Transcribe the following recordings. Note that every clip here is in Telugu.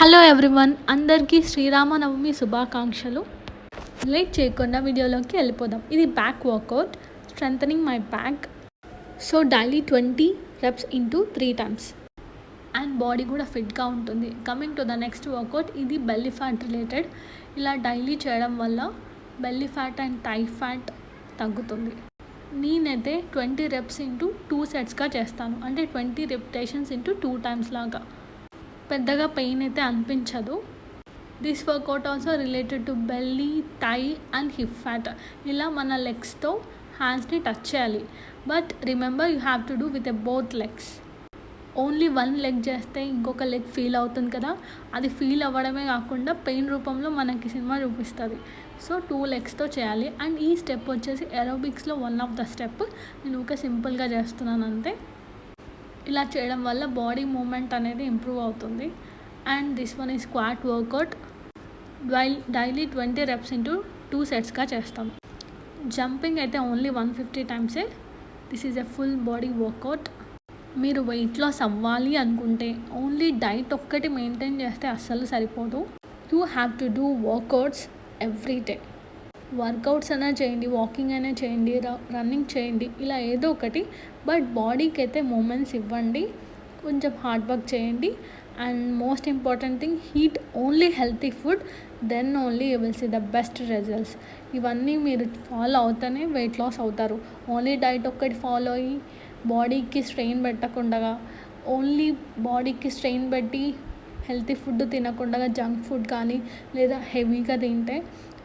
హలో ఎవ్రీవన్, అందరికీ శ్రీరామనవమి శుభాకాంక్షలు. లేట్ చేయకుండా వీడియోలోకి వెళ్ళిపోదాం. ఇది back workout, strengthening my back. So daily 20 reps into 3 times and body కూడా ఫిట్గా ఉంటుంది. Coming to the next workout, ఇది బెల్లీ ఫ్యాట్ రిలేటెడ్. ఇలా డైలీ చేయడం వల్ల belly fat and thigh fat తగ్గుతుంది. నేనైతే 20 reps ఇంటూ 2 setsగా చేస్తాను, అంటే 20 repetitions ఇంటూ 2 times లాగా. పెద్దగా పెయిన్ అయితే అనిపించదు. This workout also related to belly, thigh and hip fat. ఇలా మన లెగ్స్తో హ్యాండ్స్ని టచ్ చేయాలి. But remember, you have to do with both legs. Only one leg చేస్తే ఇంకొక లెగ్ ఫీల్ అవుతుంది కదా, అది ఫీల్ అవ్వడమే కాకుండా పెయిన్ రూపంలో మనకి సినిమా చూపిస్తుంది. సో 2 legsతో చేయాలి. అండ్ ఈ స్టెప్ వచ్చేసి ఏరోబిక్స్లో వన్ ఆఫ్ ద స్టెప్. నేను ఊకే సింపుల్గా చేస్తున్నాను అంతే. ఇలా చేయడం వల్ల బాడీ మూమెంట్ అనేది ఇంప్రూవ్ అవుతుంది. అండ్ దిస్ వన్ ఈ squat workout. Daily 20 reps into 2 setsగా చేస్తాం. జంపింగ్ అయితే only 150 times. This is a full body workout. మీరు వెయిట్ లాస్ అవ్వాలి అనుకుంటే ఓన్లీ డైట్ ఒక్కటి మెయింటైన్ చేస్తే అస్సలు సరిపోదు. You have to do workouts every day. Workouts అయినా చేయండి, వాకింగ్ అయినా చేయండి, రన్నింగ్ చేయండి, ఇలా ఏదో ఒకటి. బట్ బాడీకి అయితే మూమెంట్స్ ఇవ్వండి, కొంచెం హార్డ్ వర్క్ చేయండి. And most important thing, eat only healthy food, then only you will see the best results. ఇవన్నీ మీరు ఫాలో అవుతూనే వెయిట్ లాస్ అవుతారు. ఓన్లీ డైట్ ఒక్కటి ఫాలో అయ్యి బాడీకి స్ట్రెయిన్ పెట్టకుండా, ఓన్లీ బాడీకి స్ట్రెయిన్ పెట్టి హెల్తీ ఫుడ్ తినకుండా జంక్ ఫుడ్ కానీ లేదా హెవీగా తింటే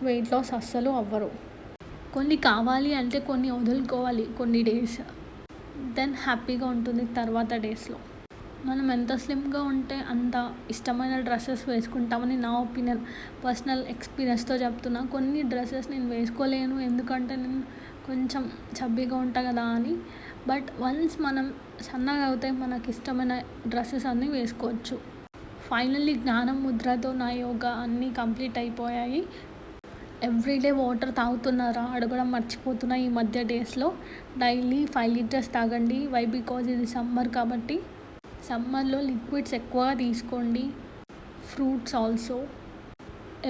వెయిట్ లాస్ అస్సలు అవ్వరు. కొన్ని కావాలి అంటే కొన్ని వదులుకోవాలి కొన్ని డేస్, దెన్ హ్యాపీగా ఉంటుంది తర్వాత డేస్లో. మనం ఎంత స్లిమ్గా ఉంటే అంత ఇష్టమైన డ్రెస్సెస్ వేసుకుంటామని నా ఒపీనియన్. పర్సనల్ ఎక్స్పీరియన్స్తో చెప్తున్నా. కొన్ని డ్రెస్సెస్ నేను వేసుకోలేను, ఎందుకంటే నేను కొంచెం చబ్బీగా ఉంటా కదా అని. బట్ వన్స్ మనం సన్నగా అవుతే మనకి ఇష్టమైన డ్రెస్సెస్ అన్నీ వేసుకోవచ్చు. ఫైనల్లీ జ్ఞానం ముద్రతో నా యోగా అన్నీ కంప్లీట్ అయిపోయాయి. ఎవ్రీడే వాటర్ తాగుతున్నారా అడగడం మర్చిపోతున్నా ఈ మధ్య డేస్లో. డైలీ 5 liters తాగండి. వై? బికాజ్ ఇది సమ్మర్ కాబట్టి. సమ్మర్లో లిక్విడ్స్ ఎక్కువగా తీసుకోండి, ఫ్రూట్స్ ఆల్సో.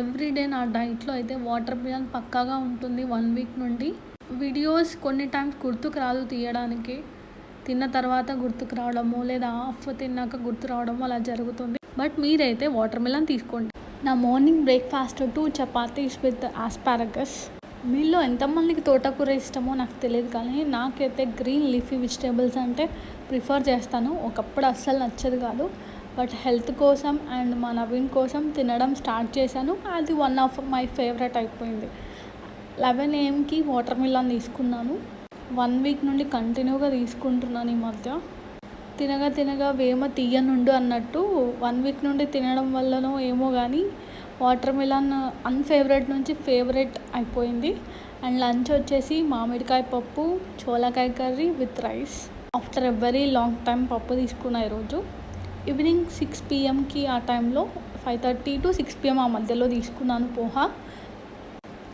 ఎవ్రీడే నా డైట్లో అయితే వాటర్ మిలన్ పక్కాగా ఉంటుంది 1 week నుండి. వీడియోస్ కొన్ని టైమ్స్ గుర్తుకు రాదు తీయడానికి, తిన్న తర్వాత గుర్తుకు రావడము లేదా హాఫ్ తిన్నాక గుర్తు రావడము అలా జరుగుతుంది. బట్ మీరైతే వాటర్ మిలన్ తీసుకోండి. నా మార్నింగ్ బ్రేక్ఫాస్ట్ 2 chapatis విత్ ఆస్పారగస్. మీలో ఎంతమందికి తోటకూర ఇష్టమో నాకు తెలియదు, కానీ నాకైతే గ్రీన్ లీఫీ వెజిటేబుల్స్ అంటే ప్రిఫర్ చేస్తాను. ఒకప్పుడు అస్సలు నచ్చదు కాదు, బట్ హెల్త్ కోసం అండ్ మా నవీన్ కోసం తినడం స్టార్ట్ చేశాను. అది వన్ ఆఫ్ మై ఫేవరెట్ అయిపోయింది. 11 AM వాటర్ మిలన్ తీసుకున్నాను. 1 week నుండి కంటిన్యూగా తీసుకుంటున్నాను ఈ మధ్య. తినగా వేమ తీయనుండు అన్నట్టు 1 week నుండి తినడం వల్లనో ఏమో కానీ వాటర్ మిలన్ అన్ఫేవరెట్ నుంచి ఫేవరెట్ అయిపోయింది. అండ్ లంచ్ వచ్చేసి మామిడికాయ పప్పు, చోలకాయ curry with rice. After a very long time పప్పు తీసుకున్నా ఈరోజు. ఈవినింగ్ 6 PM ఆ టైంలో 5:30 to 6 PM ఆ మధ్యలో తీసుకున్నాను పోహా.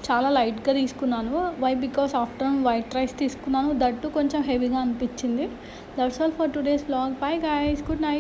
చాలా లైట్గా తీసుకున్నాను. Why? Because afternoon white rice తీసుకున్నాను, దట్టు కొంచెం హెవీగా అనిపించింది. That's all for today's vlog. Bye guys, good night.